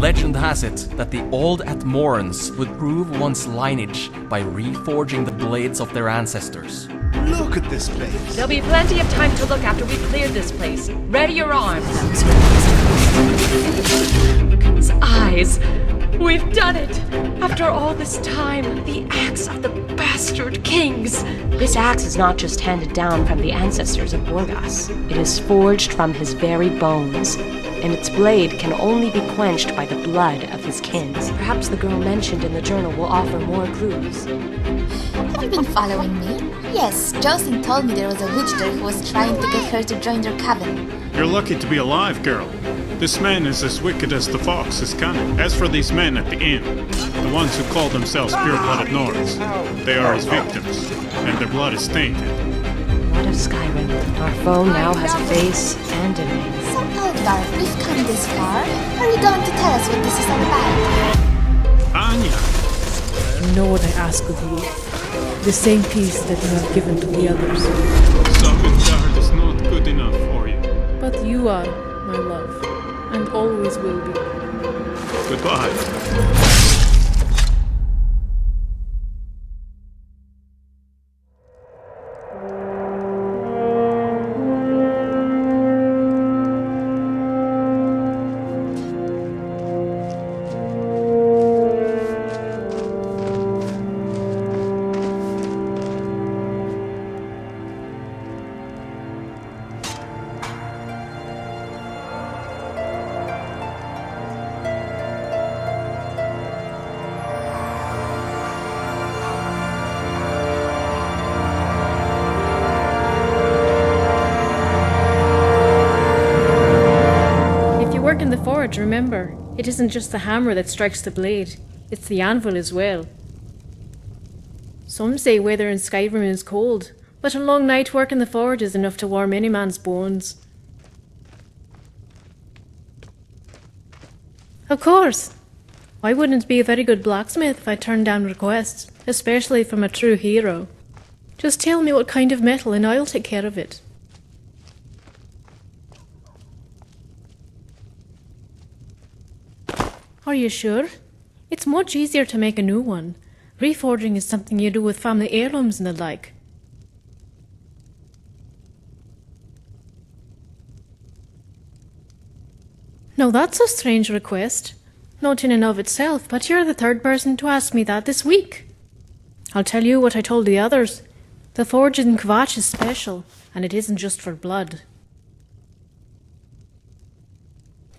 Legend has it that the old Atmorans would prove one's lineage by reforging the blades of their ancestors. Look at this place. There'll be plenty of time to look after we've cleared this place. Ready your arms. Look at his eyes. We've done it! After all this time, the axe of the bastard kings! This axe is not just handed down from the ancestors of Borgas. It is forged from his very bones, and its blade can only be quenched by the blood of his kin. Perhaps the girl mentioned in the journal will offer more clues. Have you been following me? Yes, Jocelyn told me there was a witch there who was trying to get her to join their coven. You're lucky to be alive, girl. This man is as wicked as the fox is cunning. As for these men at the inn, the ones who call themselves pure-blooded Nords, they are his victims, and their blood is tainted. What of Skyrim? Our foe now has a face and a name. So, Algar, we've come this far. Are you going to tell us what this is all about? Anya! You know what I ask of you. The same peace that you have given to the others. Sovngarde is not good enough for you. But you are, my love, and always will be. Goodbye. In the forge, remember, it isn't just the hammer that strikes the blade, it's the anvil as well. Some say weather in Skyrim is cold, but a long night work in the forge is enough to warm any man's bones. Of course! I wouldn't be a very good blacksmith if I turned down requests, especially from a true hero. Just tell me what kind of metal and I'll take care of it. Are you sure? It's much easier to make a new one. Reforging is something you do with family heirlooms and the like. Now that's a strange request. Not in and of itself, but you're the third person to ask me that this week. I'll tell you what I told the others. The forge in Kvatch is special, and it isn't just for blood.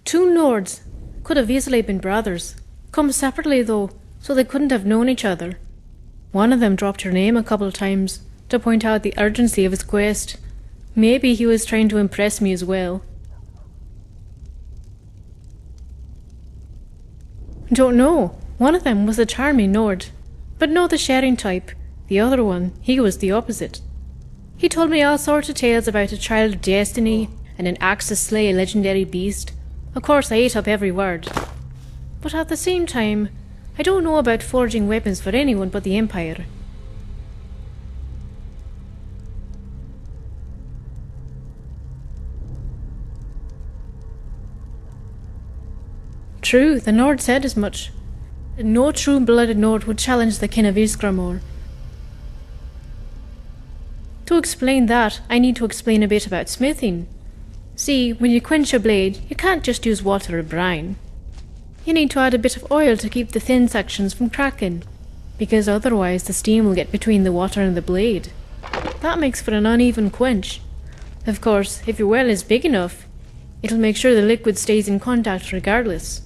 2 Nords could have easily been brothers, come separately though, so they couldn't have known each other. One of them dropped her name a couple of times to point out the urgency of his quest. Maybe he was trying to impress me as well. Don't know. One of them was a charming Nord, but not the sharing type. The other one, he was the opposite. He told me all sorts of tales about a child of destiny and an axe to slay a legendary beast. Of course, I ate up every word. But at the same time, I don't know about forging weapons for anyone but the Empire. True, the Nord said as much. No true-blooded Nord would challenge the kin of Ysgramor. To explain that, I need to explain a bit about smithing. See, when you quench a blade, you can't just use water or brine. You need to add a bit of oil to keep the thin sections from cracking, because otherwise the steam will get between the water and the blade. That makes for an uneven quench. Of course, if your well is big enough, it'll make sure the liquid stays in contact regardless.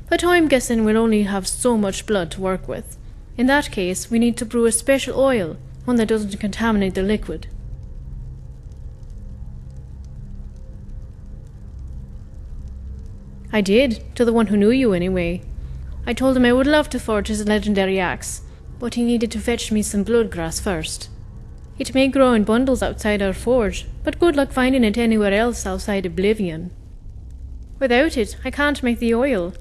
But I'm guessing we'll only have so much blood to work with. In that case, we need to brew a special oil, one that doesn't contaminate the liquid. I did, to the one who knew you anyway. I told him I would love to forge his legendary axe, but he needed to fetch me some bloodgrass first. It may grow in bundles outside our forge, but good luck finding it anywhere else outside Oblivion. Without it, I can't make the oil,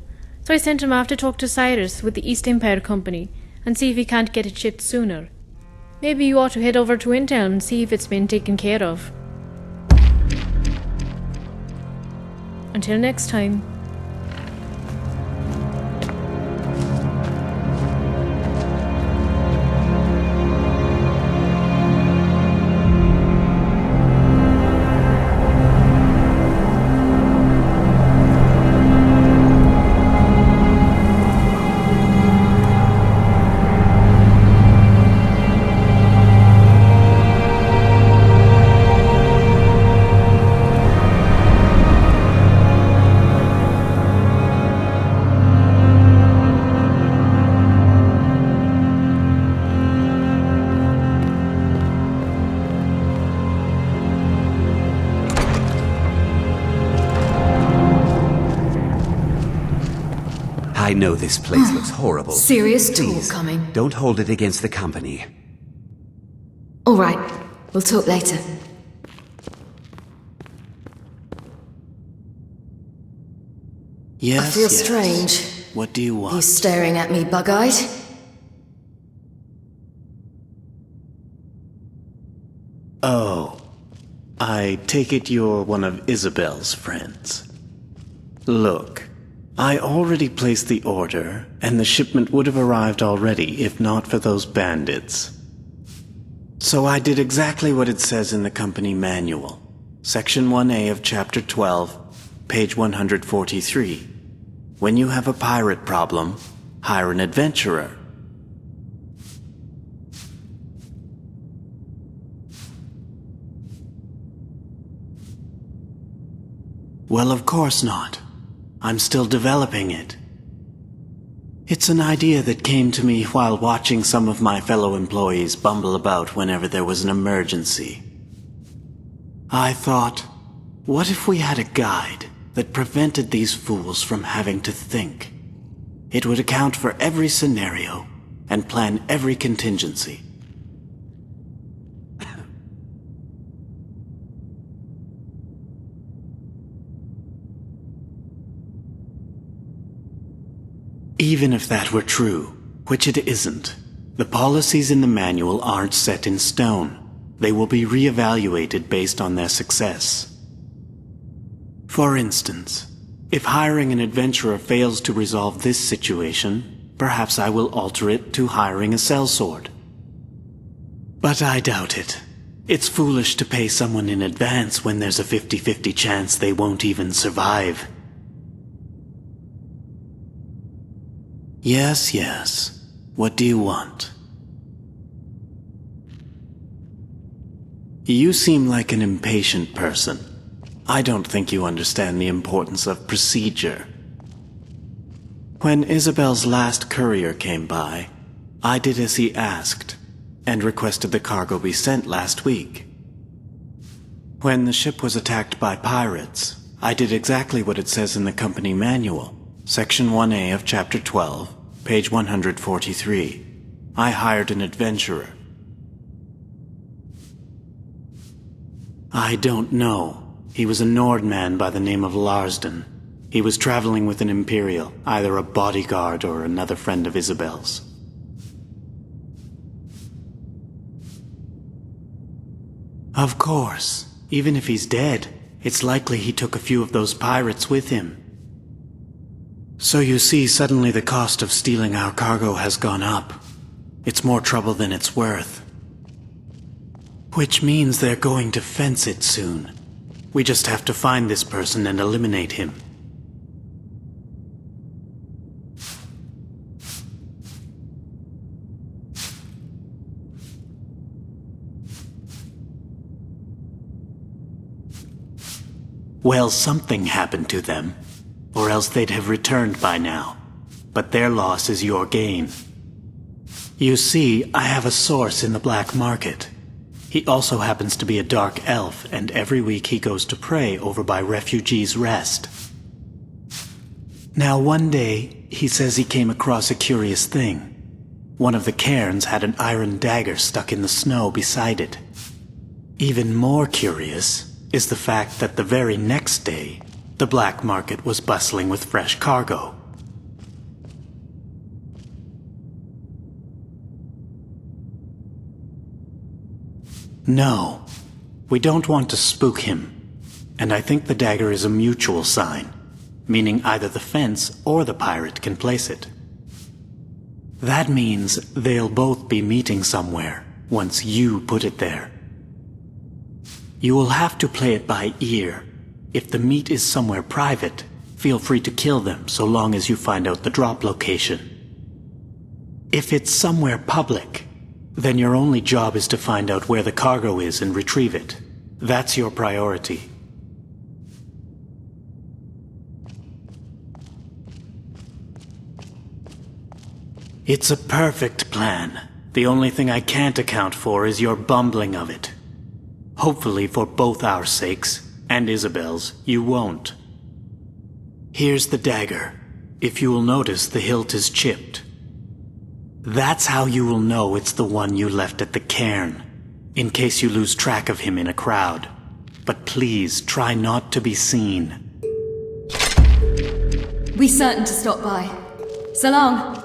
so I sent him off to talk to Cyrus with the East Empire Company and see if he can't get it shipped sooner. Maybe you ought to head over to Intel and see if it's been taken care of. Until next time. I know this place looks horrible. Serious talk Please, coming. don't hold it against the company. All right, we'll talk later. Yes, I feel yes. strange. What do you want? You staring at me bug-eyed? Oh, I take it you're one of Isabel's friends. Look, I already placed the order, and the shipment would have arrived already if not for those bandits. So I did exactly what it says in the company manual. Section 1A of Chapter 12, page 143. When you have a pirate problem, hire an adventurer. Well, of course not. I'm still developing it. It's an idea that came to me while watching some of my fellow employees bumble about whenever there was an emergency. I thought, what if we had a guide that prevented these fools from having to think? It would account for every scenario and plan every contingency. Even if that were true, which it isn't, the policies in the manual aren't set in stone. They will be reevaluated based on their success. For instance, if hiring an adventurer fails to resolve this situation, perhaps I will alter it to hiring a sellsword. But I doubt it. It's foolish to pay someone in advance when there's a 50-50 chance they won't even survive. Yes, yes. What do you want? You seem like an impatient person. I don't think you understand the importance of procedure. When Isabel's last courier came by, I did as he asked, and requested the cargo be sent last week. When the ship was attacked by pirates, I did exactly what it says in the company manual. Section 1A of Chapter 12, page 143. I hired an adventurer. I don't know. He was a Nordman by the name of Larsden. He was traveling with an Imperial, either a bodyguard or another friend of Isabel's. Of course. Even if he's dead, it's likely he took a few of those pirates with him. So you see, suddenly the cost of stealing our cargo has gone up. It's more trouble than it's worth. Which means they're going to fence it soon. We just have to find this person and eliminate him. Well, something happened to them, or else they'd have returned by now. But their loss is your gain. You see, I have a source in the black market. He also happens to be a dark elf, and every week he goes to pray over by Refugees' Rest. Now one day, he says he came across a curious thing. One of the cairns had an iron dagger stuck in the snow beside it. Even more curious is the fact that the very next day, the black market was bustling with fresh cargo. No, we don't want to spook him, and I think the dagger is a mutual sign, meaning either the fence or the pirate can place it. That means they'll both be meeting somewhere once you put it there. You will have to play it by ear. If the meet is somewhere private, feel free to kill them so long as you find out the drop location. If it's somewhere public, then your only job is to find out where the cargo is and retrieve it. That's your priority. It's a perfect plan. The only thing I can't account for is your bumbling of it. Hopefully for both our sakes, and Isabel's, you won't. Here's the dagger. If you will notice, the hilt is chipped. That's how you will know it's the one you left at the cairn, in case you lose track of him in a crowd. But please, try not to be seen. We certain to stop by. So long.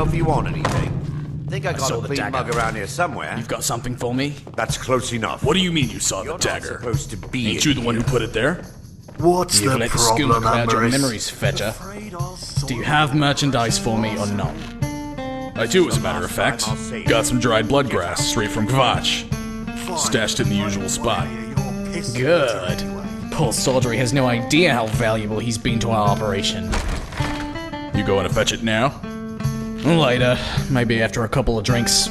If you want anything. Think I got a clean mug around here somewhere. You've got something for me? That's close enough. What do you mean you saw the dagger? You're not supposed to be. Ain't you the one who put it there? What's You've the let problem, the cloud your Amberus? memories, fetcher. Do you have merchandise for me or not? I do, as a matter of fact. Got some dried bloodgrass straight from Kvatch. Stashed in the usual spot. Good. Poor Saldry has no idea how valuable he's been to our operation. You going to fetch it now? Later. Maybe after a couple of drinks.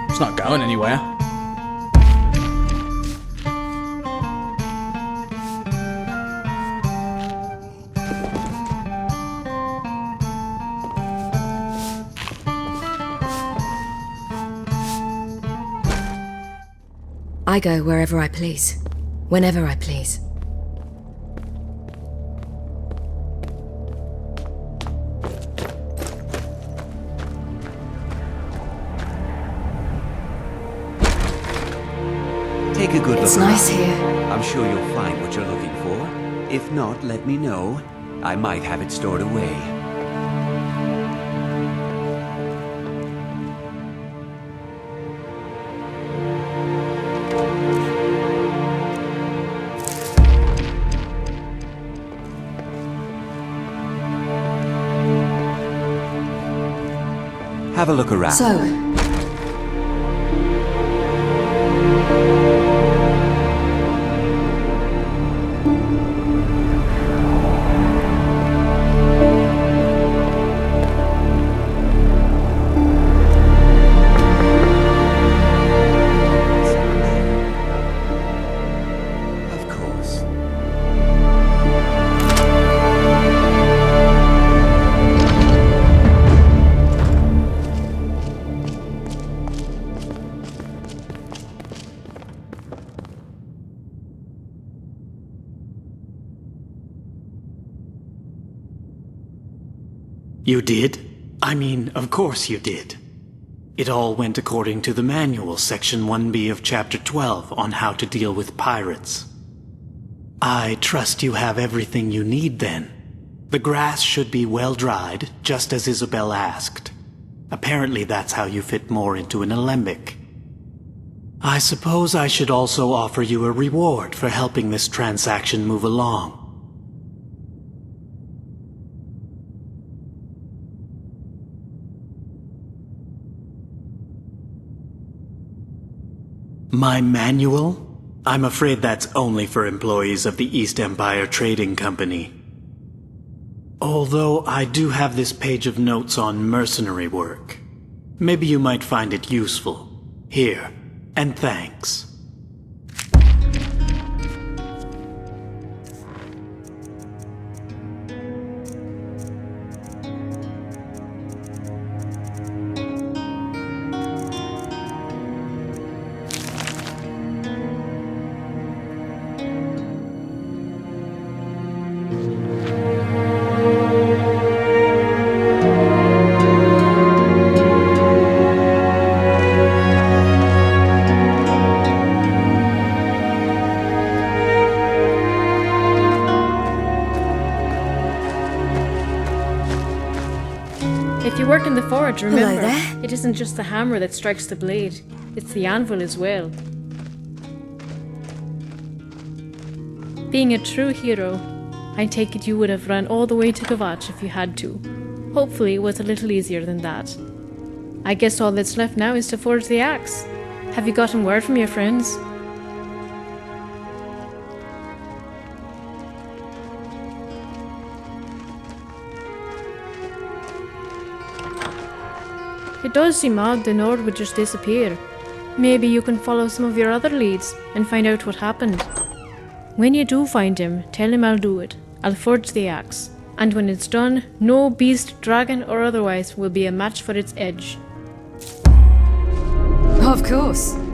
It's not going anywhere. I go wherever I please. Whenever I please. Take a good look It's around. nice here. I'm sure you'll find what you're looking for. If not, let me know. I might have it stored away. Have a look around. So, You did? I mean, of course you did. It all went according to the manual, Section 1B of Chapter 12, on how to deal with pirates. I trust you have everything you need then. The grass should be well dried, just as Isabel asked. Apparently that's how you fit more into an alembic. I suppose I should also offer you a reward for helping this transaction move along. My manual? I'm afraid that's only for employees of the East Empire Trading Company. Although I do have this page of notes on mercenary work. Maybe you might find it useful. Here, and thanks. If you work in the forge, remember, there. it isn't just the hammer that strikes the blade, it's the anvil as well. Being a true hero, I take it you would have run all the way to Kvatch if you had to. Hopefully it was a little easier than that. I guess all that's left now is to forge the axe. Have you gotten word from your friends? It does seem odd the Nord would just disappear. Maybe you can follow some of your other leads and find out what happened. When you do find him, tell him I'll do it. I'll forge the axe. And when it's done, no beast, dragon or otherwise will be a match for its edge. Of course.